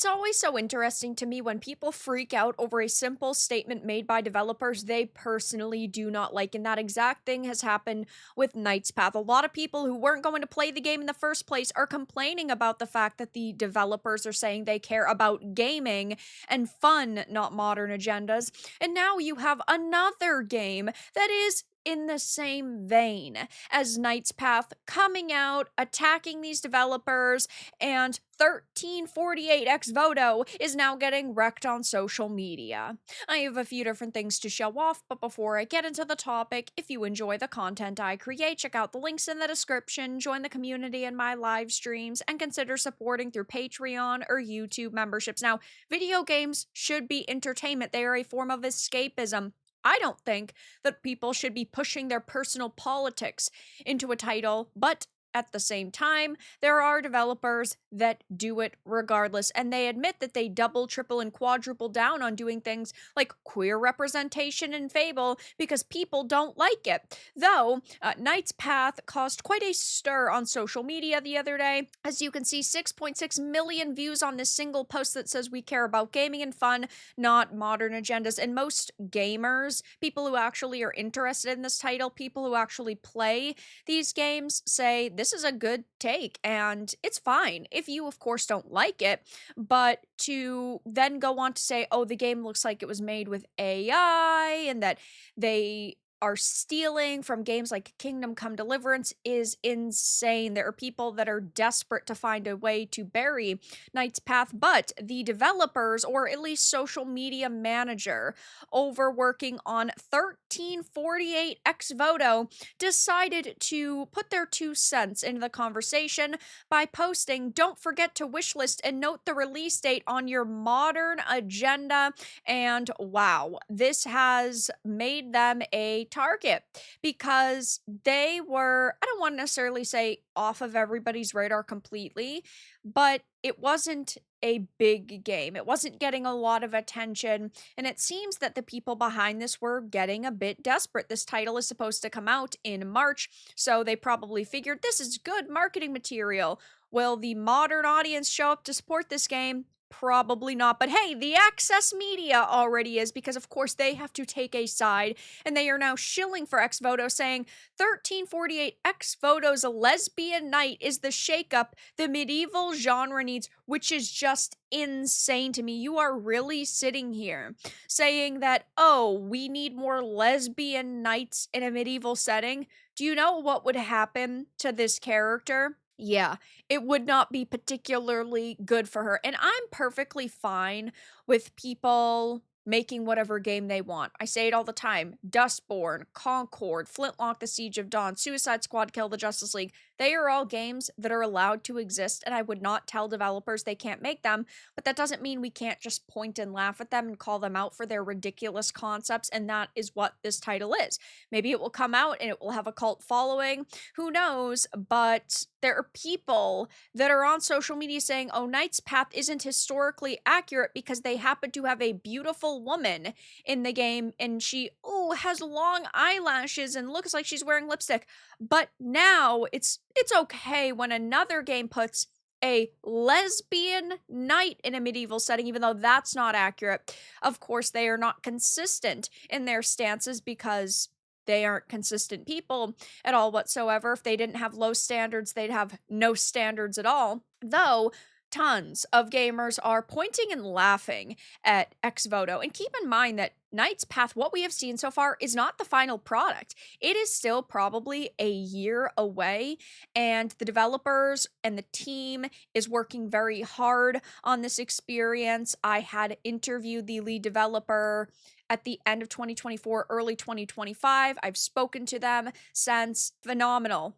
It's always so interesting to me when people freak out over a simple statement made by developers they personally do not like, and that exact thing has happened with Knight's Path. A lot of people who weren't going to play the game in the first place are complaining about the fact that the developers are saying they care about gaming and fun, not modern agendas. And now you have another game that is in the same vein as Knight's Path coming out, attacking these developers, and 1348X Voto is now getting wrecked on social media. I have a few different things to show off, but before I get into the topic, if you enjoy the content I create, check out the links in the description, join the community in my live streams, and consider supporting through Patreon or YouTube memberships. Now, video games should be entertainment, they are a form of escapism. I don't think that people should be pushing their personal politics into a title, but at the same time, there are developers that do it regardless, and they admit that they double, triple, and quadruple down on doing things like queer representation in Fable because people don't like it. Though, Knight's Path caused quite a stir on social media the other day. As you can see, 6.6 million views on this single post that says we care about gaming and fun, not modern agendas. And most gamers, people who actually are interested in this title, people who actually play these games, say this is a good take and it's fine if you of course don't like it, but to then go on to say, oh, the game looks like it was made with AI and that they are stealing from games like Kingdom Come Deliverance is insane. There are people that are desperate to find a way to bury Knight's Path, but the developers, or at least social media manager, overworking on 1348X Voto, decided to put their 2 cents into the conversation by posting, "Don't forget to wishlist and note the release date on your modern agenda." And wow, this has made them a target because they were, I don't want to necessarily say off of everybody's radar completely, but it wasn't a big game. It wasn't getting a lot of attention, and it seems that the people behind this were getting a bit desperate. This title is supposed to come out in March, so they probably figured this is good marketing material. Will the modern audience show up to support this game? Probably not, but hey, the access media already is, because of course they have to take a side, and they are now shilling for X Voto, saying 1348 X Voto's Lesbian Knight is the shakeup the medieval genre needs, which is just insane to me. You are really sitting here saying that, oh, we need more lesbian knights in a medieval setting. Do you know what would happen to this character? Yeah, it would not be particularly good for her. And I'm perfectly fine with people making whatever game they want. I say it all the time. Dustborn, Concord, Flintlock, The Siege of Dawn, Suicide Squad, Kill the Justice League. They are all games that are allowed to exist, and I would not tell developers they can't make them, but that doesn't mean we can't just point and laugh at them and call them out for their ridiculous concepts, and that is what this title is. Maybe it will come out and it will have a cult following. Who knows? But there are people that are on social media saying, oh, Knight's Path isn't historically accurate because they happen to have a beautiful woman in the game and she, has long eyelashes and looks like she's wearing lipstick. But now it's okay when another game puts a lesbian knight in a medieval setting, even though that's not accurate. Of course, they are not consistent in their stances because they aren't consistent people at all whatsoever. If they didn't have low standards, they'd have no standards at all. Though, tons of gamers are pointing and laughing at X Voto. And keep in mind that Knight's Path, what we have seen so far, is not the final product. It is still probably a year away, and the developers and the team is working very hard on this experience. I had interviewed the lead developer at the end of 2024, early 2025. I've spoken to them since. Phenomenal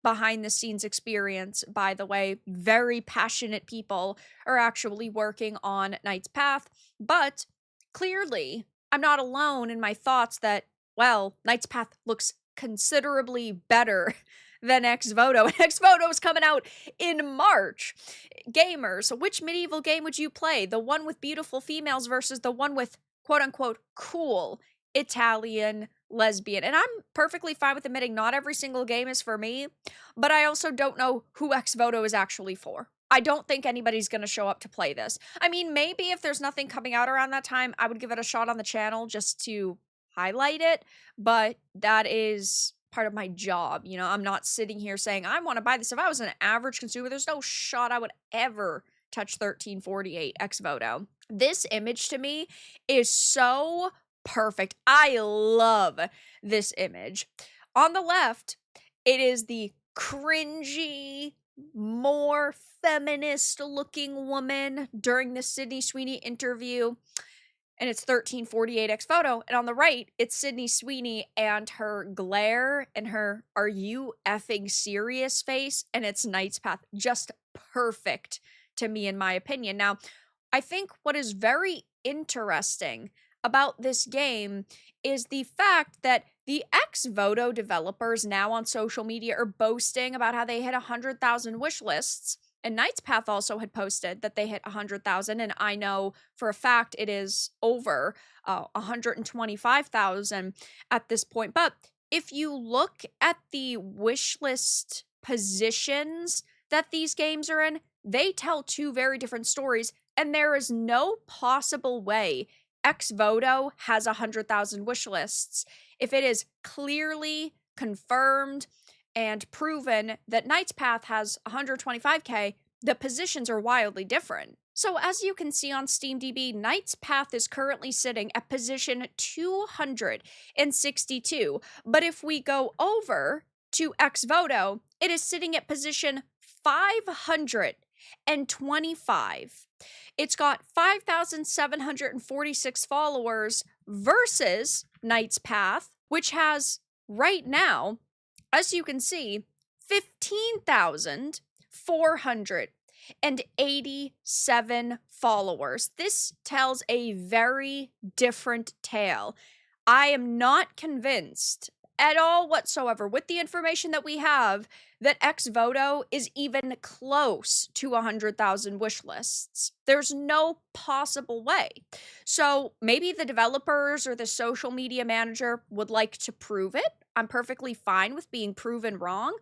behind the scenes experience, by the way. Very passionate people are actually working on Knight's Path, but clearly I'm not alone in my thoughts that, well, Knight's Path looks considerably better than X Voto. X Voto is coming out in March. Gamers, which medieval game would you play? The one with beautiful females versus the one with quote unquote cool Italian lesbian? And I'm perfectly fine with admitting not every single game is for me, but I also don't know who X Voto is actually for. I don't think anybody's gonna show up to play this. I mean, maybe if there's nothing coming out around that time, I would give it a shot on the channel just to highlight it, but that is part of my job, you know? I'm not sitting here saying, "I wanna buy this." If I was an average consumer, there's no shot I would ever touch 1348 ex voto. This image to me is so perfect. I love this image. On the left, it is the cringy, more feminist looking woman during the Sydney Sweeney interview, and it's 1348 X photo. And on the right, it's Sydney Sweeney and her glare and her "are you effing serious" face, and it's Knight's Path. Just perfect to me, in my opinion. Now, I think what is very interesting about this game is the fact that the ex Voto developers now on social media are boasting about how they hit 100,000 wish lists. And Knight's Path also had posted that they hit 100,000. And I know for a fact it is over 125,000 at this point. But if you look at the wish list positions that these games are in, they tell two very different stories. And there is no possible way ex Voto has 100,000 wish lists if it is clearly confirmed and proven that Knight's Path has 125K. The positions are wildly different. So as you can see on SteamDB, Knight's Path is currently sitting at position 262. But if we go over to ex Voto, it is sitting at position 525. It's got 5,746 followers versus Knight's Path, which has right now, as you can see, 15,487 followers. This tells a very different tale. I am not convinced at all whatsoever with the information that we have that ex Voto is even close to 100,000 wish lists. There's no possible way. So maybe the developers or the social media manager would like to prove it. I'm perfectly fine with being proven wrong,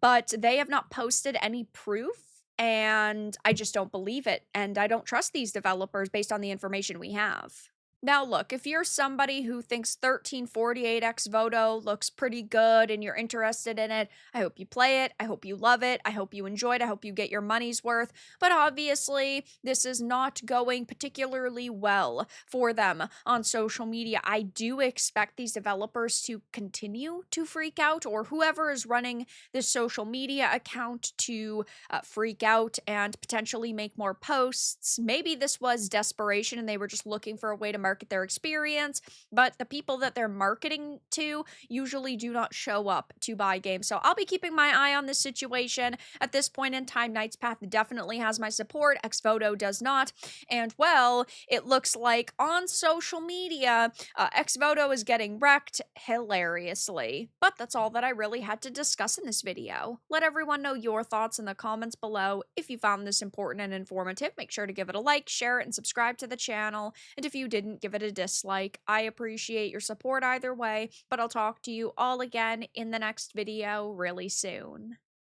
but they have not posted any proof, and I just don't believe it. And I don't trust these developers based on the information we have. Now, look, if you're somebody who thinks 1348 X Voto looks pretty good and you're interested in it, I hope you play it. I hope you love it. I hope you enjoy it. I hope you get your money's worth. But obviously, this is not going particularly well for them on social media. I do expect these developers to continue to freak out, or whoever is running this social media account to freak out and potentially make more posts. Maybe this was desperation and they were just looking for a way to market their experience, but the people that they're marketing to usually do not show up to buy games. So I'll be keeping my eye on this situation. At this point in time, Knight's Path definitely has my support. Ex Voto does not. And well, it looks like on social media, ex Voto is getting wrecked hilariously. But that's all that I really had to discuss in this video. Let everyone know your thoughts in the comments below. If you found this important and informative, make sure to give it a like, share it, and subscribe to the channel. And if you didn't, give it a dislike. I appreciate your support either way, but I'll talk to you all again in the next video really soon.